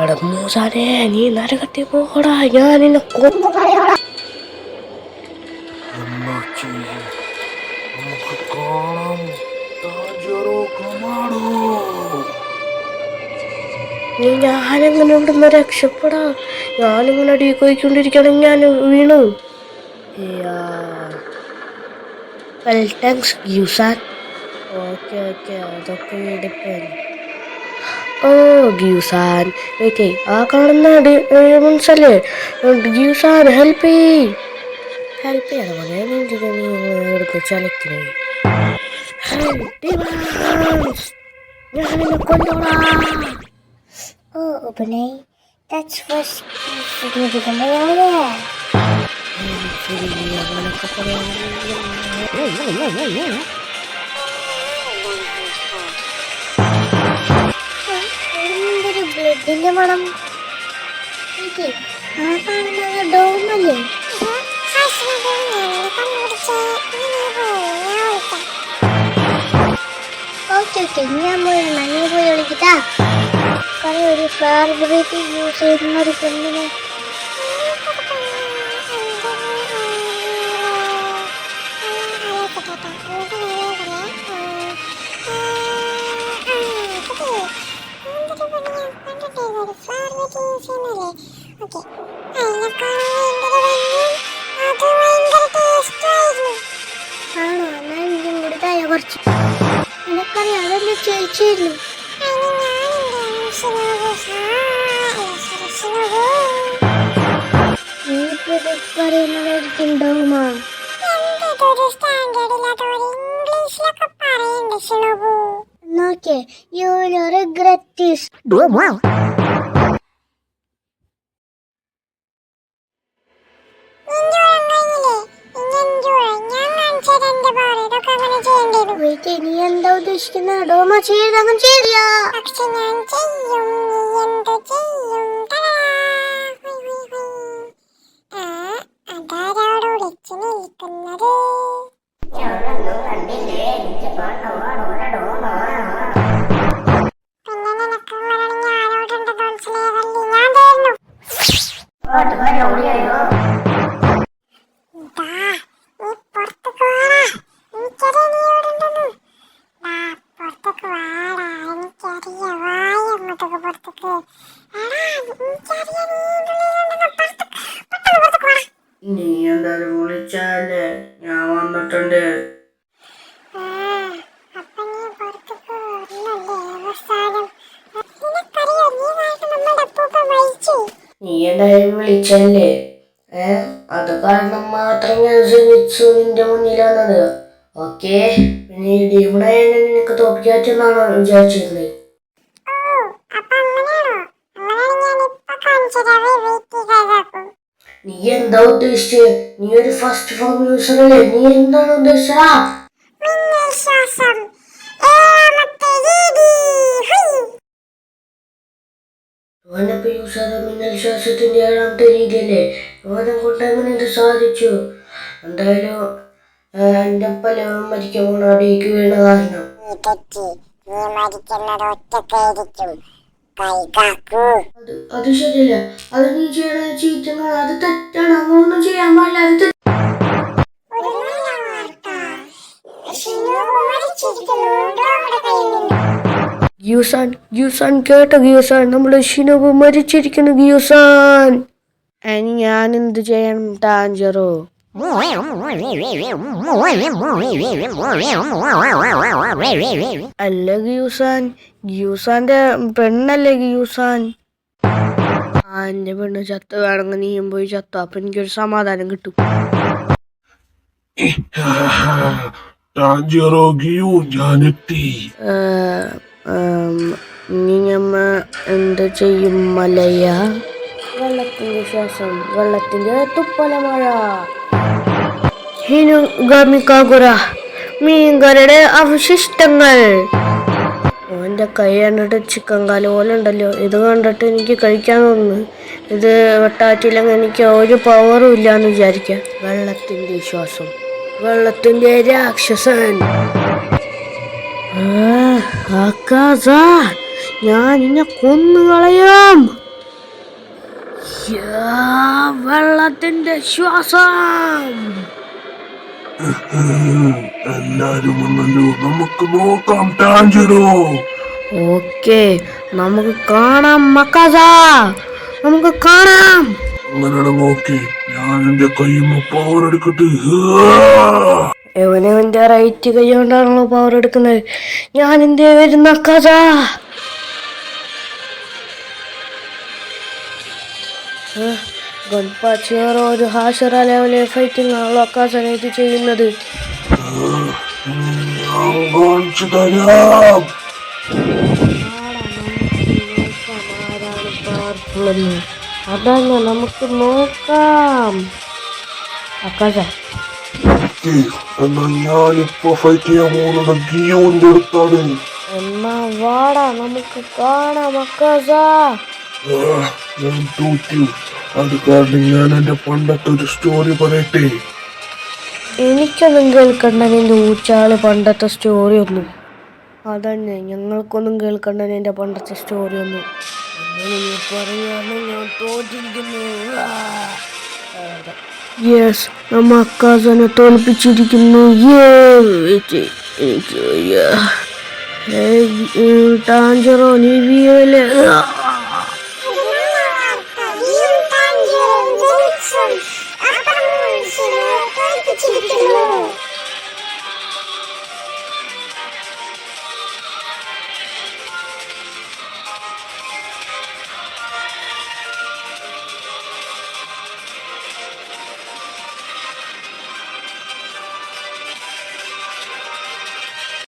എടാ മൂസാനെ, നീ നരകത്തിൽ പോകടാ, ഞാൻ നിന്നെ കൊന്നു കളയാടാ. നമുക്ക് കാണാം. ഞാനെങ്ങനെ ഇവിടുന്ന് രക്ഷപ്പെടാ? ഞാനിങ്ങനെ അടി പോയിക്കൊണ്ടിരിക്കുകയാണെങ്കിൽ ഞാൻ വീണു. താങ്ക്സ് ഗ്യൂസാൻ. ഓക്കെ അതൊക്കെ ഡിപ്പെൻഡ്. ഓ ഗ്യൂസാൻ, വെയിറ്റ്, ആ കാണുന്ന മീൻസല്ലേ ഗ്യൂസാൻ, ഹെൽപ്പ് ചെയ്യണം പോലെ നെഞ്ചിനെ നീ എടുത്ത് ചലക്കണേ. ഞാനിന്നെ കൊല്ലോടാ. Oh, Ubunay, that's first significant area. ബ്ലഡിന്റെ മണം. ആ കാണുന്ന ഡോമല്ലേ? ഓക്കെ ഞാൻ പോയി വിളിക്കട്ടാ. ഒരു ഫ്ലവർ വെറൈറ്റി യൂസ് ചെയ്യുന്ന ഒരു പെണ്ണിനെ ആണോ? എന്നാൽ ഇതും കൂടി താഴെ കുറച്ച് എനിക്കറിയാം. അതെല്ലാം ചോദിച്ചിരുന്നു. പറയുന്നതായിരിക്കുണ്ടോമാ? നോക്കേ, യു വിൽ റിഗ്രറ്റ് ദിസ്. നീ എന്താ ഉദ്ദേശിക്കുന്ന? ഡോമ ചെയ്ത് അങ്ങനെ ചെയ്യില്ല. പക്ഷെ ഞാൻ ചെയ്യും. നീ എന്താ ചെയ്യും? അതാരോട് വിളിച്ചു നിൽക്കുന്നത്? പിന്നെ നിനക്ക് പറയണെങ്കിൽ ആരോടുണ്ട് തോൽസിലേതല്ലേ? ഞാൻ തരുന്നു. നീ എന്തായാലും വിളിച്ചാലേ ഞാൻ വന്നിട്ടുണ്ട്. നീ എന്തായാലും വിളിച്ചല്ലേ, അത് കാരണം മാത്രം ഞാൻ നിന്റെ മുന്നിൽ വന്നത്. ഓക്കെ, പിന്നെ ഇവിടെ നിനക്ക് തോപ്പിക്കാറ്റെന്നാണോ വിചാരിച്ചിരുന്നത്? നീ എന്താ ഉദ്ദേശിച്ചത്? നീ ഒരു ഫസ്റ്റ് ഫോം യൂസർ അല്ലേ? നീ എന്താണ് ഉദ്ദേശിച്ചത്? ഓനപ്പോ യൂസർ മിന്നൽ ശ്വാസത്തിന്റെ 7ാമത്തെ രീതിയല്ലേ? ഓനെ കൊണ്ട് അങ്ങനെ ഇത് സാധിച്ചു. എന്തായാലും എന്റെ പല മരിക്കുമ്പോൾ അടിയിലേക്ക് വീണ കാരണം അത് ശരിയല്ല. അത് നീ ചെയ്യണ ചീറ്റങ്ങൾ, അത് തെറ്റാണ്. അങ്ങനൊന്നും ചെയ്യാൻ പാടില്ല. അത് ഗ്യൂസാൻ കേട്ടോ? ഗ്യൂസാൻ, നമ്മള് ഷിനോബു മരിച്ചിരിക്കുന്നു ഗ്യൂസാൻ. ഞാൻ എന്ത് ചെയ്യണം ടാഞ്ചറോ? അല്ല ഗ്യൂസാന്റെ പെണ്ണല്ലേ ഗ്യൂസാൻ? എന്റെ പെണ്ണ് ചത്ത് വേണമെങ്കിൽ നീയും പോയി ചത്തോ, അപ്പൊ എനിക്കൊരു സമാധാനം കിട്ടും. നീയമ്മ എന്ത് ചെയ്യും മലയ? വെള്ളത്തിന്റെ ശ്വാസം, വെള്ളത്തിന്റെ തുപ്പല മഴ. മീൻകരയുടെ അവശിഷ്ടങ്ങൾ. ഓന്റെ കൈ കണ്ടിട്ട് ചിക്കൻ കാല് പോലെ ഉണ്ടല്ലോ. ഇത് കണ്ടിട്ട് എനിക്ക് കഴിക്കാൻ തോന്നുന്നു. ഇത് വെട്ടാറ്റില്ലെങ്കിൽ എനിക്ക് ഒരു പവറും ഇല്ലാന്ന് വിചാരിക്കാം. വെള്ളത്തിന്റെ ശ്വാസം, വെള്ളത്തിന്റെ രാക്ഷസൻ. ഞാൻ നിന്നെ കൊന്നുകളയാം. വെള്ളത്തിന്റെ ശ്വാസം. എല്ലാരും വന്നല്ലോ, നമുക്ക് നോക്കാം ടാഞ്ചറോ. ഓക്കെ, നമുക്ക് കാണാം മക്കാസ, നമുക്ക് കാണാം. അങ്ങനെ നോക്കി ഞാൻ എന്റെ കൈമ പവർ എടുക്കട്ടെ. എവനവന്റെ റൈറ്റ് കൈ കൊണ്ടാണല്ലോ പവർ എടുക്കുന്നത്. ഞാൻ എന്തേ വരുന്ന കഥ. ഗൺപാച്ചിയറോ ഒരു ഹാഷറ ലെവലെ ഫൈറ്റിംഗ് ആണല്ലോ അക്കാസനെ ഇത് ചെയ്യുന്നത്. ഞാൻ കാണിച്ചു തരാം. ആരാണ് പവർഫുൾ എന്ന് അതല്ല, നമുക്ക് നോക്കാം അക്കാസ. എന്നാ ഞാനിപ്പോ ഫൈറ്റ് ചെയ്യാൻ പോകുന്നത് ഗിയോന്റെ അടുത്താണ്. എന്നാ വാടാ, നമുക്ക് കാണാം അക്കാസ. ഞാൻ തോറ്റു. അത് കാരണം ഞാൻ എന്റെ പണ്ടത്തെ ഒരു സ്റ്റോറി പറയട്ടെ. എനിക്കൊന്നും കേൾക്കണ്ട നിന്റെ ഊച്ചാള് പണ്ടത്തെ സ്റ്റോറി ഒന്നും. അതന്നെ, ഞങ്ങൾക്കൊന്നും കേൾക്കണ്ട നിന്റെ പണ്ടത്തെ സ്റ്റോറി ഒന്നും. പറയാന്ന് ഞാൻ തോറ്റിരിക്കുന്നു. യെസ്, നമ്മ അക്കാസനെ തോൽപ്പിച്ചിരിക്കുന്നു. ടാഞ്ചറോ നീ വീഴല്ലേ.